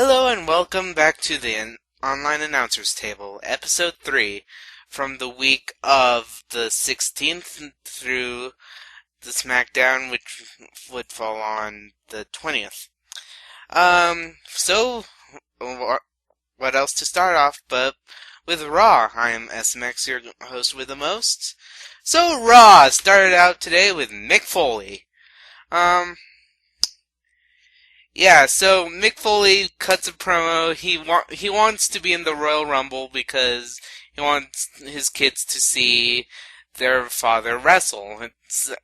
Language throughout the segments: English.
Hello and welcome back to the Online Announcers Table, Episode 3, from the week of the 16th through the SmackDown, which would fall on the 20th. What else to start off but with Raw? I am SMX, your host with the most. So Raw started out today with Mick Foley. Yeah, so Mick Foley cuts a promo. He wants to be in the Royal Rumble because he wants his kids to see their father wrestle.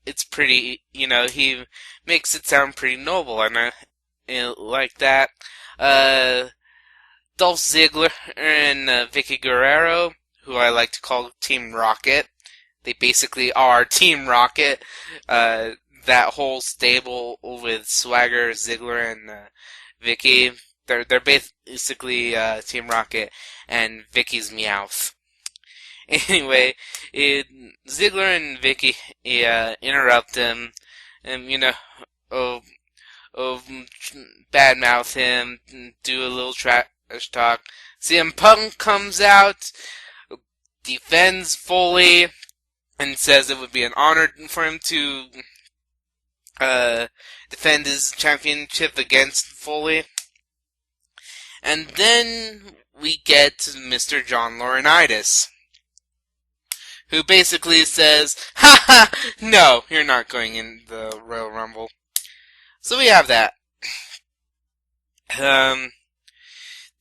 It's pretty, he makes it sound pretty noble, and I like that. Dolph Ziggler and Vicky Guerrero, who I like to call Team Rocket. They basically are Team Rocket. That whole stable with Swagger, Ziggler, and Vicky, they're basically Team Rocket and Vicky's Meowth. Anyway, Ziggler and Vicky interrupt him, and badmouth him, do a little trash talk. CM Punk comes out, defends Foley, and says it would be an honor for him to defend his championship against Foley. And then we get Mr. John Laurinaitis, who basically says, "Ha, no, you're not going in the Royal Rumble." So we have that.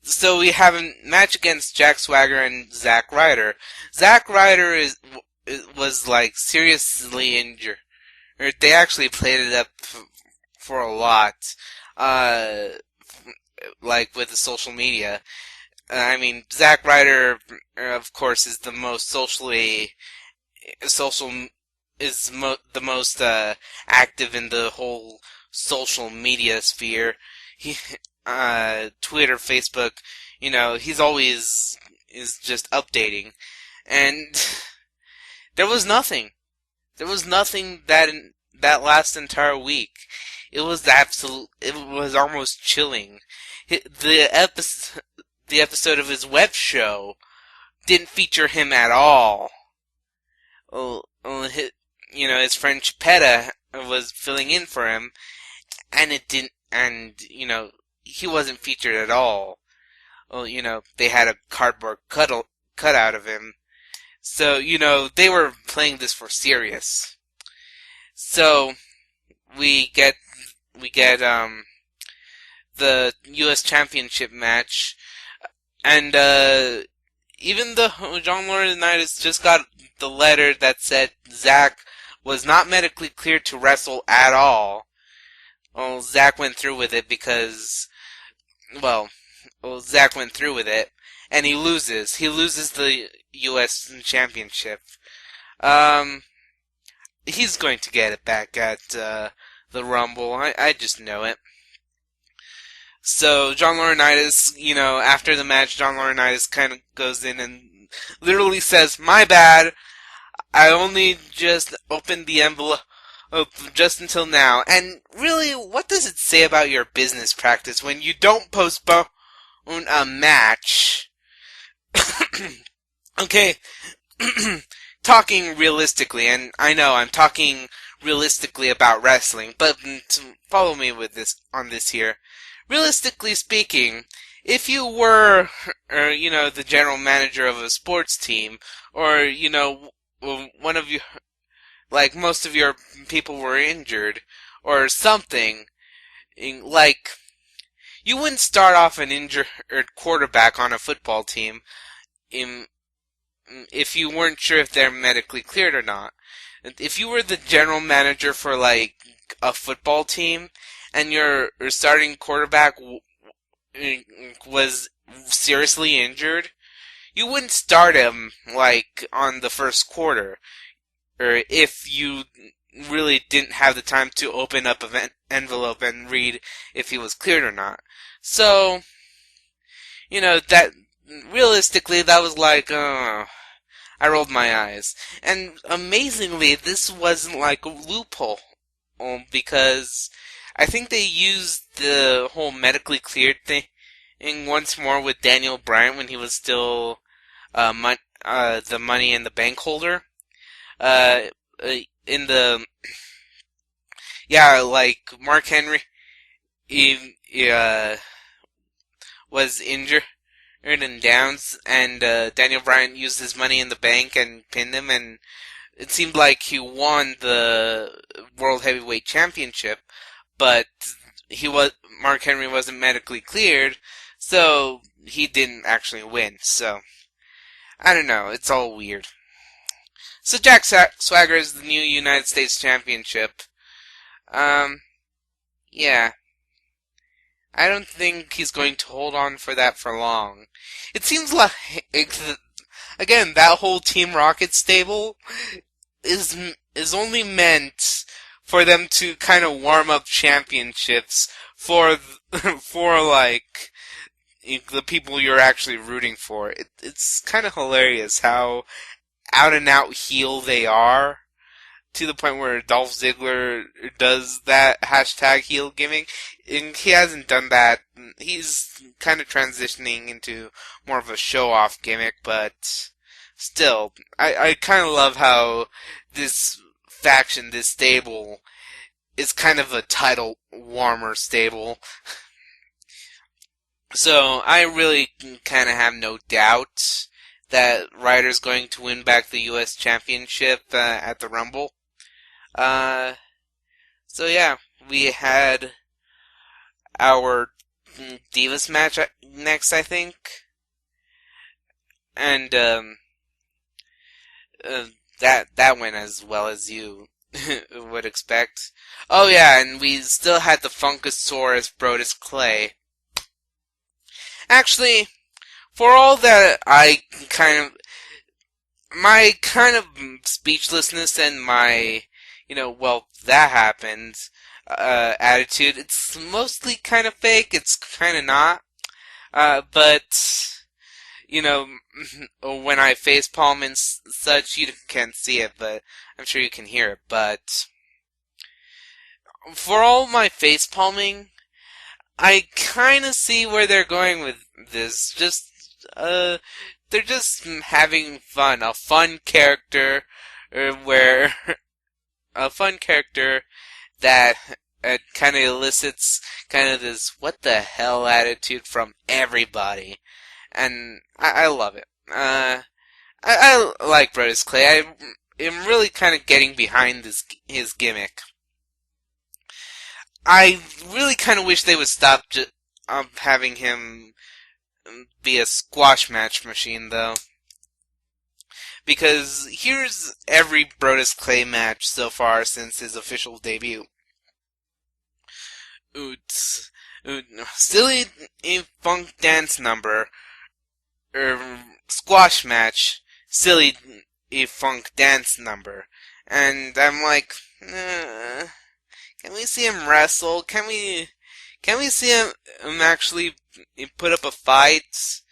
So we have a match against Jack Swagger and Zack Ryder. Zack Ryder was like seriously injured. Or they actually played it up for a lot, like with the social media. I mean, Zack Ryder, of course, is the most the most active in the whole social media sphere. Twitter, Facebook, he's always is just updating, and there was nothing. There was nothing that last entire week. It was almost chilling. The episode of his web show didn't feature him at all. His friend Chipetta was filling in for him, and he wasn't featured at all. They had a cardboard cutout of him. So, they were playing this for serious. So, we get the U.S. Championship match, and even though John Laurinaitis just got the letter that said Zack was not medically cleared to wrestle at all, Zack went through with it because, Zack went through with it, and he loses. He loses the U.S. Championship. He's going to get it back at the Rumble. I just know it. So, John Laurinaitis, after the match, John Laurinaitis kind of goes in and literally says, "My bad. I only just opened the envelope just until now." And really, what does it say about your business practice when you don't postpone a match? Okay, talking realistically, and I know I'm talking realistically about wrestling, but follow me with this here. Realistically speaking, if you were, the general manager of a sports team, or, one of you, like most of your people were injured, or something, like, you wouldn't start off an injured quarterback on a football team if you weren't sure if they're medically cleared or not. If you were the general manager for, like, a football team, and your starting quarterback was seriously injured, you wouldn't start him, like, on the first quarter, or if you really didn't have the time to open up an envelope and read if he was cleared or not. So, that realistically, that was like, I rolled my eyes. And amazingly, this wasn't like a loophole, because I think they used the whole medically cleared thing once more with Daniel Bryan when he was still the Money in the Bank holder. Uh, in the like Mark Henry, he was injured in Downs, and Daniel Bryan used his Money in the Bank and pinned him, and it seemed like he won the World Heavyweight Championship, but Mark Henry wasn't medically cleared, so he didn't actually win. So I don't know, it's all weird. So Jack Swagger is the new United States Championship. Yeah. I don't think he's going to hold on for that for long. It seems like, again, that whole Team Rocket stable is only meant for them to kind of warm up championships for like the people you're actually rooting for. It's kind of hilarious how out and out heel they are, to the point where Dolph Ziggler does that hashtag heel gimmick, and he hasn't done that. He's kind of transitioning into more of a show-off gimmick, but still, I kind of love how this faction, this stable, is kind of a title warmer stable. So I really kind of have no doubt that Ryder's going to win back the U.S. Championship at the Rumble. So yeah, we had our Divas match next, I think. And, that went as well as you would expect. Oh yeah, and we still had the Funkasaurus Brodus Clay. Actually, for all that my kind of speechlessness and my, that happened, attitude, it's mostly kind of fake, it's kind of not, but, when I facepalm and such, you can't see it, but I'm sure you can hear it, but for all my facepalming, I kind of see where they're going with this. They're just having fun. A fun character that kind of elicits kind of this what the hell attitude from everybody. And I love it. I like Brodus Clay. I am really kind of getting behind his gimmick. I really kind of wish they would stop having him be a squash match machine, though. Because here's every Brodus Clay match so far since his official debut. Silly funk dance number, squash match, silly funk dance number. And I'm like, can we see him wrestle? Can we see him actually put up a fight?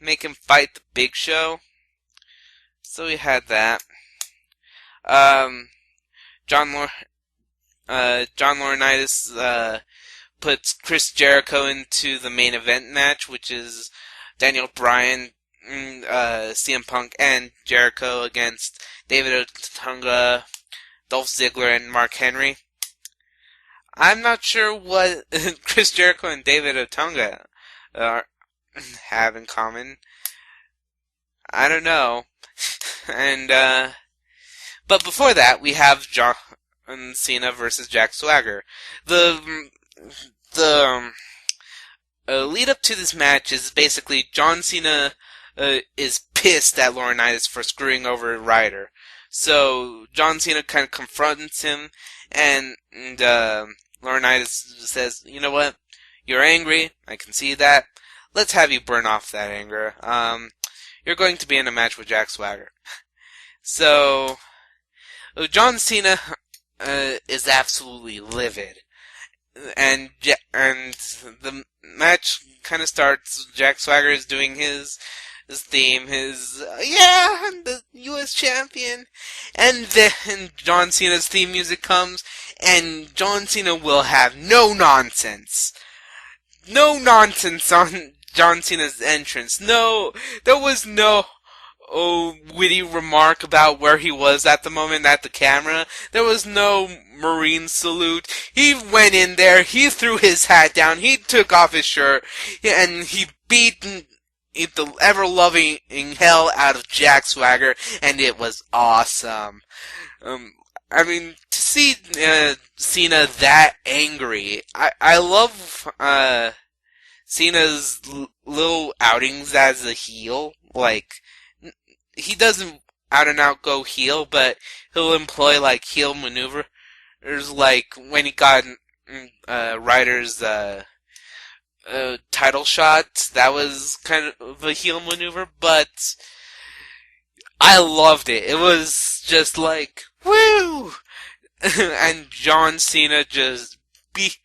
Make him fight the Big Show? So we had that. John Laurinaitis puts Chris Jericho into the main event match, which is Daniel Bryan, CM Punk, and Jericho against David Otunga, Dolph Ziggler, and Mark Henry. I'm not sure what Chris Jericho and David Otunga have in common. I don't know. And, but before that, we have John Cena versus Jack Swagger. The lead up to this match is basically John Cena is pissed at Laurinaitis for screwing over Ryder. So John Cena kind of confronts him, and Laurinaitis says, "You know what? You're angry. I can see that. Let's have you burn off that anger. You're going to be in a match with Jack Swagger." So John Cena is absolutely livid, and the match kind of starts. Jack Swagger is doing his theme, I'm the U.S. champion, and then John Cena's theme music comes, and John Cena will have no nonsense. no nonsense on John Cena's entrance. No, there was no witty remark about where he was at the moment at the camera. There was no Marine salute. He went in there, he threw his hat down, he took off his shirt, and he beat the ever-loving hell out of Jack Swagger, and it was awesome. I mean, to see Cena that angry, I love Cena's little outings as a heel. Like, he doesn't out and out go heel, but he'll employ like heel maneuvers, like when he got Ryder's title shot. That was kind of a heel maneuver, but I loved it. It was just like, woo! And John Cena just beat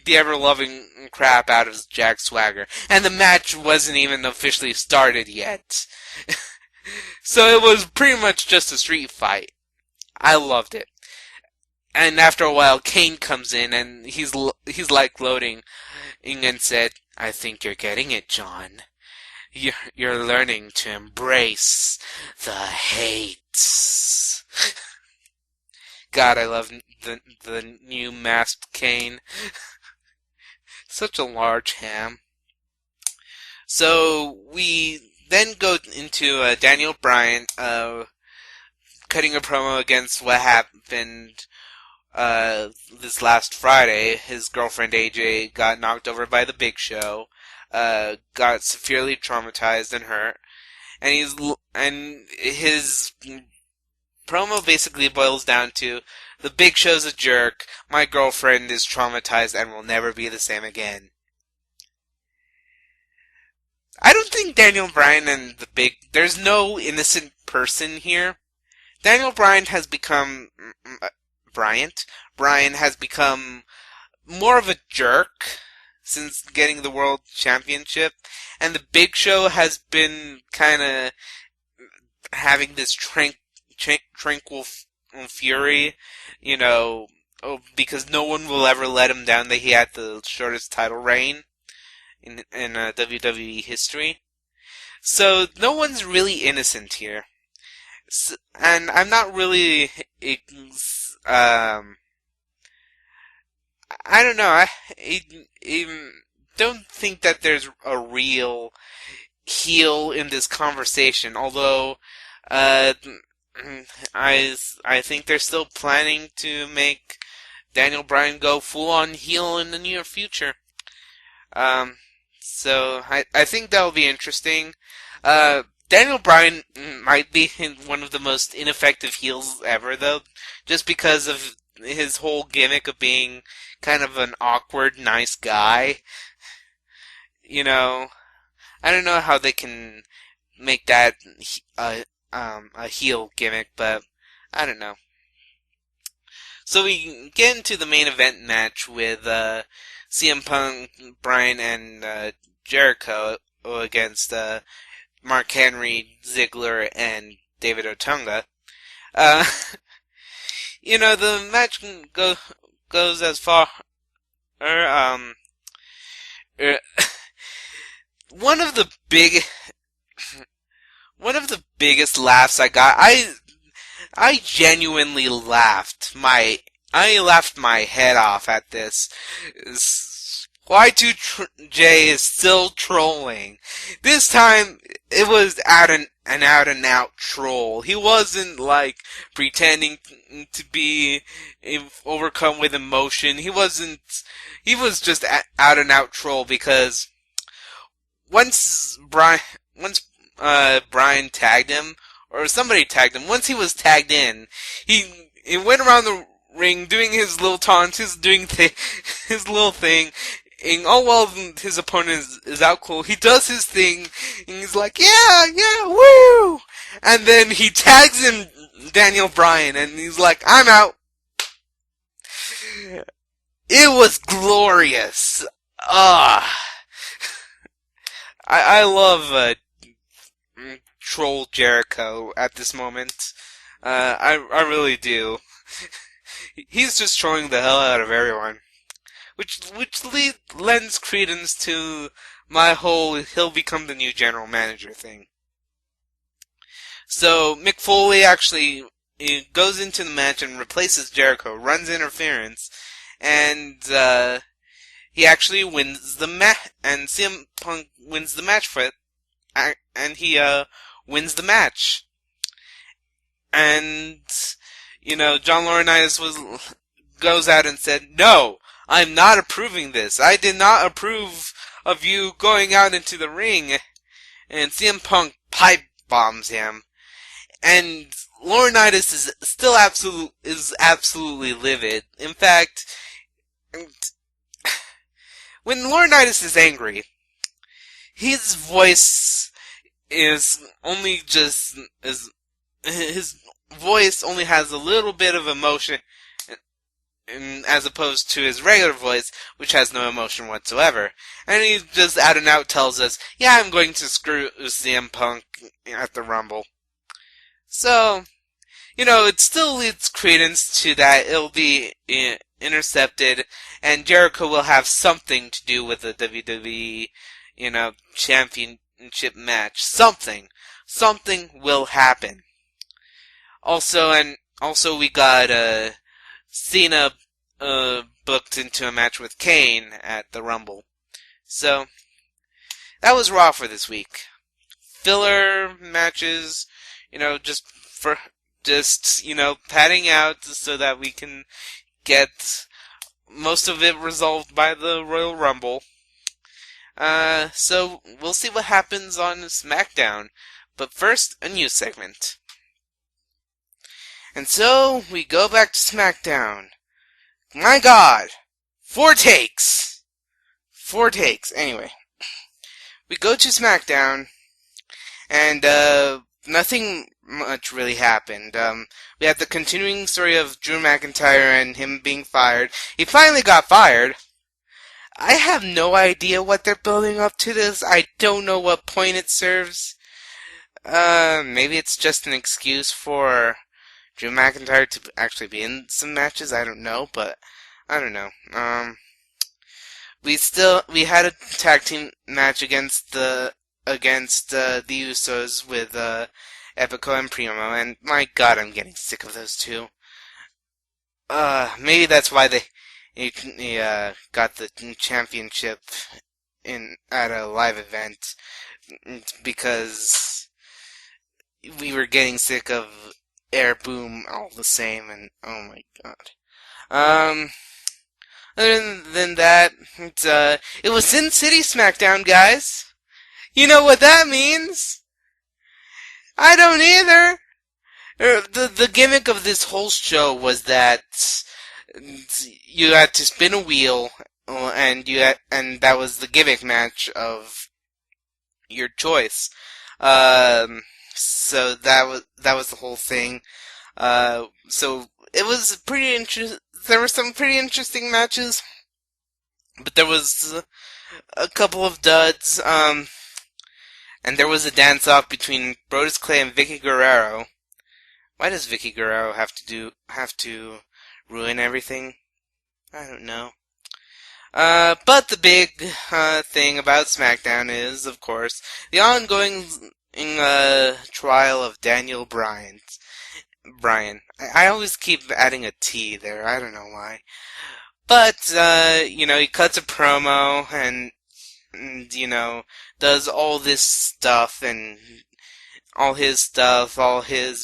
the ever-loving crap out of Jack Swagger. And the match wasn't even officially started yet. So it was pretty much just a street fight. I loved it. And after a while, Kane comes in and he's like gloating and said, "I think you're getting it, John. You're learning to embrace the hate." God, I love the new masked Kane. Such a large ham. So we then go into Daniel Bryan cutting a promo against what happened this last Friday. His girlfriend AJ got knocked over by the Big Show, got severely traumatized and hurt, and his promo basically boils down to, "The Big Show's a jerk, my girlfriend is traumatized and will never be the same again." I don't think Daniel Bryan and there's no innocent person here. Daniel Bryan has become, Bryan has become more of a jerk since getting the world championship, and the Big Show has been kind of having this tranquil fury, because no one will ever let him down that he had the shortest title reign in WWE history. So no one's really innocent here. And I'm not really I don't know. I don't think that there's a real heel in this conversation, although I think they're still planning to make Daniel Bryan go full on heel in the near future. So I think that'll be interesting. Daniel Bryan might be one of the most ineffective heels ever, though, just because of his whole gimmick of being kind of an awkward, nice guy. I don't know how they can make that a heel gimmick, but I don't know. So we get into the main event match with CM Punk, Bryan, and Jericho against Mark Henry, Ziggler, and David Otunga. The match goes as far. One of the biggest laughs I got. I genuinely laughed. I laughed my head off at this. Y2J is still trolling. This time, it was an out-and-out troll. He wasn't, pretending to be overcome with emotion. He was just out-and-out troll, because once Bryan tagged him, or somebody tagged him, once he was tagged in, he went around the ring doing his little taunts, doing his little thing, and all while his opponent is out cool, he does his thing, and he's like, yeah, woo! And then he tags in Daniel Bryan, and he's like, I'm out. It was glorious. I love Troll Jericho at this moment. I really do. He's just trolling the hell out of everyone. Which lends credence to my whole he'll become the new general manager thing. So Mick Foley actually goes into the match and replaces Jericho, runs interference, and he actually wins the match, and CM Punk wins the match for it, and he wins the match. And John Laurinaitis goes out and said, "No, I'm not approving this. I did not approve of you going out into the ring." And CM Punk pipe bombs him. And Laurinaitis is still absolutely livid. In fact, when Laurinaitis is angry, his voice is only just his voice only has a little bit of emotion, as opposed to his regular voice, which has no emotion whatsoever. And he just out and out tells us, "Yeah, I'm going to screw CM Punk at the Rumble." So, it still leads credence to that it'll be intercepted, and Jericho will have something to do with the WWE, championship match. Something will happen. Also we got Cena booked into a match with Kane at the Rumble. So that was Raw for this week. Filler matches, just padding out so that we can get most of it resolved by the Royal Rumble. So we'll see what happens on SmackDown. But first, a news segment. And so we go back to SmackDown. My God! 4 takes! Anyway. We go to SmackDown, and nothing much really happened. We have the continuing story of Drew McIntyre and him being fired. He finally got fired. I have no idea what they're building up to this. I don't know what point it serves. Maybe it's just an excuse for Drew McIntyre to actually be in some matches. I don't know, but I don't know. We had a tag team match against the Usos with Epico and Primo, and my God, I'm getting sick of those two. Maybe that's why they got the championship at a live event, because we were getting sick of Air Boom all the same, and oh my God. Other than that, it was Sin City SmackDown, guys. You know what that means? I don't either. The gimmick of this whole show was that you had to spin a wheel, and that was the gimmick match of your choice. So that was the whole thing. So it was pretty interesting. There were some pretty interesting matches, but there was a couple of duds. And there was a dance-off between Brodus Clay and Vicky Guerrero. Why does Vicky Guerrero have to ruin everything? I don't know. But the big thing about SmackDown is, of course, the ongoing trial of Daniel Bryan. I always keep adding a T there. I don't know why. But, he cuts a promo and does all this stuff and all his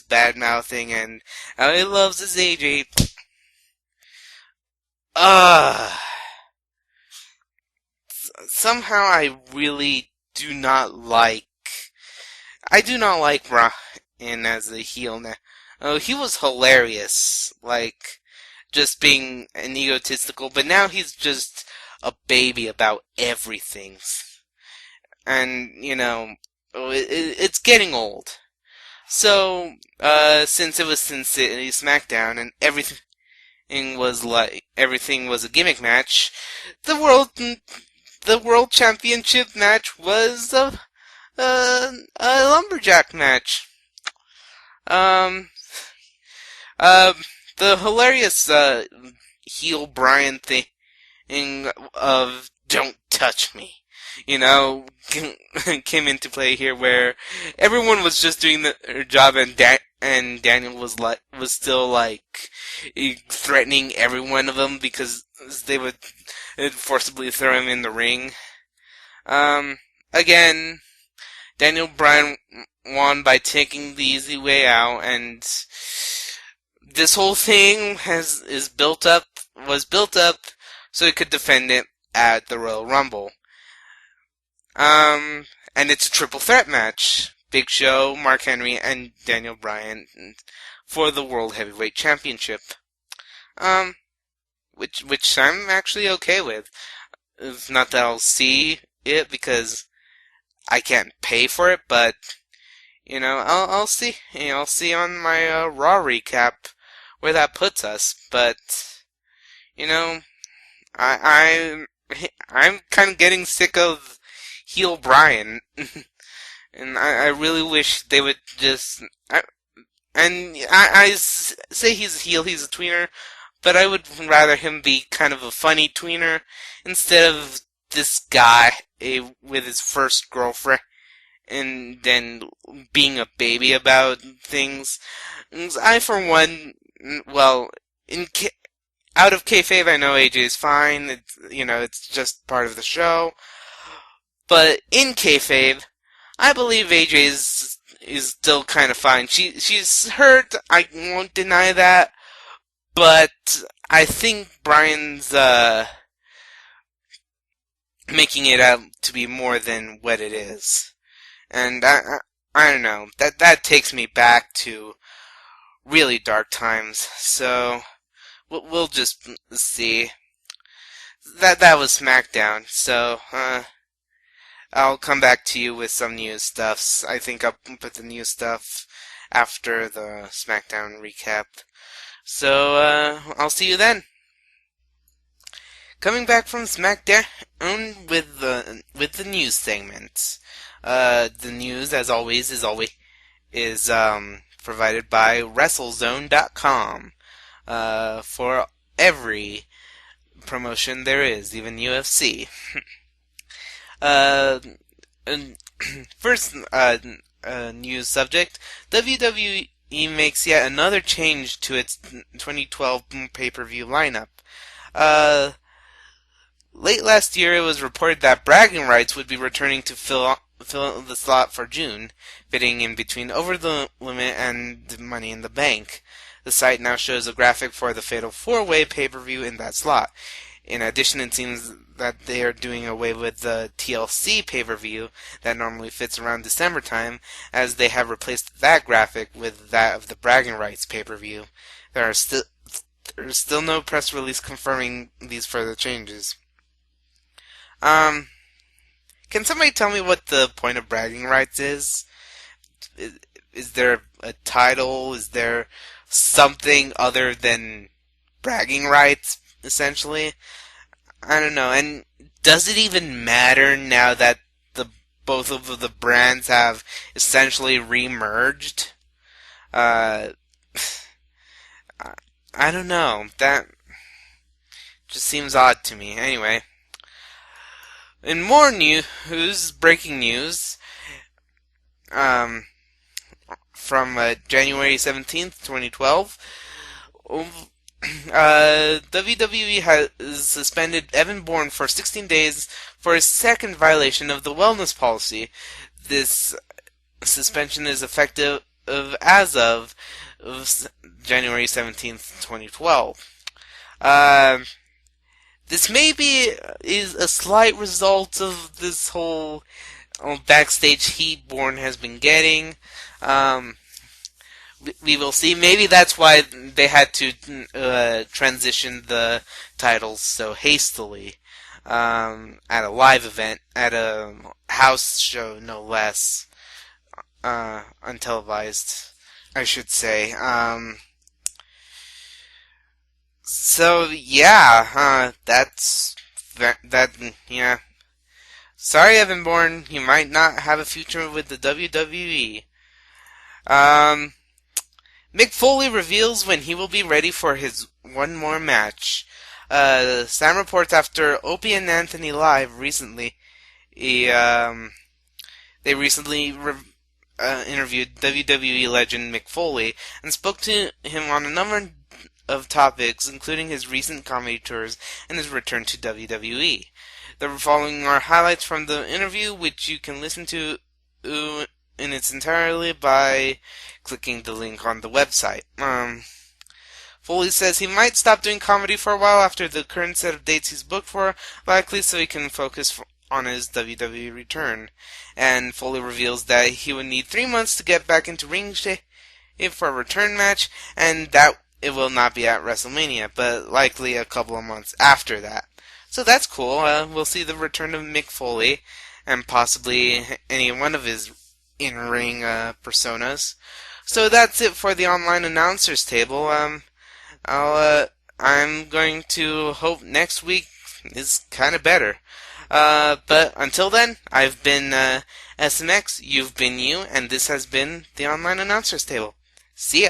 bad-mouthing and how he loves his AJ. Somehow I really do not like Bryan as a heel now. Oh, he was hilarious, just being an egotistical, but now he's just a baby about everything. And, it's getting old. So, since it was Sin City SmackDown and everything was a gimmick match, the World Championship match was a lumberjack match. The hilarious heel Bryan thing of "Don't touch me," came into play here, where everyone was just doing their job, and Daniel was still like threatening every one of them because they would forcibly throw him in the ring. Again, Daniel Bryan won by taking the easy way out, and this whole thing was built up so he could defend it at the Royal Rumble. And it's a triple threat match: Big Show, Mark Henry, and Daniel Bryan for the World Heavyweight Championship. Which I'm actually okay with. It's not that I'll see it because I can't pay for it, but I'll see. I'll see on my Raw recap where that puts us. But I'm kind of getting sick of heel Bryan, and I really wish they would just. I say he's a heel, he's a tweener, but I would rather him be kind of a funny tweener instead of this guy with his first girlfriend and then being a baby about things. I, for one, well, out of kayfabe, I know AJ's fine. It's just part of the show. But in kayfabe, I believe AJ is still kind of fine. She's hurt. I won't deny that. But I think Bryan's making it out to be more than what it is. And I don't know. That takes me back to really dark times. So we'll just see. That was SmackDown. So I'll come back to you with some news stuff. I think I'll put the news stuff after the SmackDown recap. So I'll see you then. Coming back from SmackDown with the news segments. The news, as always, is provided by WrestleZone.com for every promotion there is, even UFC. First news subject: WWE makes yet another change to its 2012 pay-per-view lineup. Late last year, it was reported that bragging rights would be returning to fill the slot for June, fitting in between Over the Limit and Money in the Bank. The site now shows a graphic for the Fatal 4-Way pay-per-view in that slot. In addition, it seems that they are doing away with the TLC pay-per-view that normally fits around December time, as they have replaced that graphic with that of the bragging rights pay-per-view. There's still no press release confirming these further changes. Can somebody tell me what the point of bragging rights is? Is there a title? Is there something other than bragging rights, essentially? I don't know. And does it even matter now that both of the brands have essentially remerged? I don't know. That just seems odd to me. Anyway. In more news, breaking news, from January 17th, 2012, WWE has suspended Evan Bourne for 16 days for his second violation of the wellness policy. This suspension is effective as of January 17th, 2012. This maybe is a slight result of this whole backstage heat Bourne has been getting. We will see. Maybe that's why they had to transition the titles so hastily at a live event, at a house show, no less, untelevised, I should say. So yeah, yeah. Sorry, Evan Bourne, you might not have a future with the WWE. Mick Foley reveals when he will be ready for his one more match. Sam reports after Opie and Anthony Live recently, he, they recently interviewed WWE legend Mick Foley and spoke to him on a number of topics, including his recent comedy tours and his return to WWE. The following are highlights from the interview, which you can listen to in its entirety by clicking the link on the website. Foley says he might stop doing comedy for a while after the current set of dates he's booked for, likely so he can focus on his WWE return. And Foley reveals that he would need 3 months to get back into ring shape for a return match, and that it will not be at WrestleMania, but likely a couple of months after that. So that's cool. We'll see the return of Mick Foley, and possibly any one of his in-ring personas. So that's it for the online announcers table. I'm going to hope next week is kind of better. But until then, I've been SMX, you've been you, and this has been the online announcers table. See ya!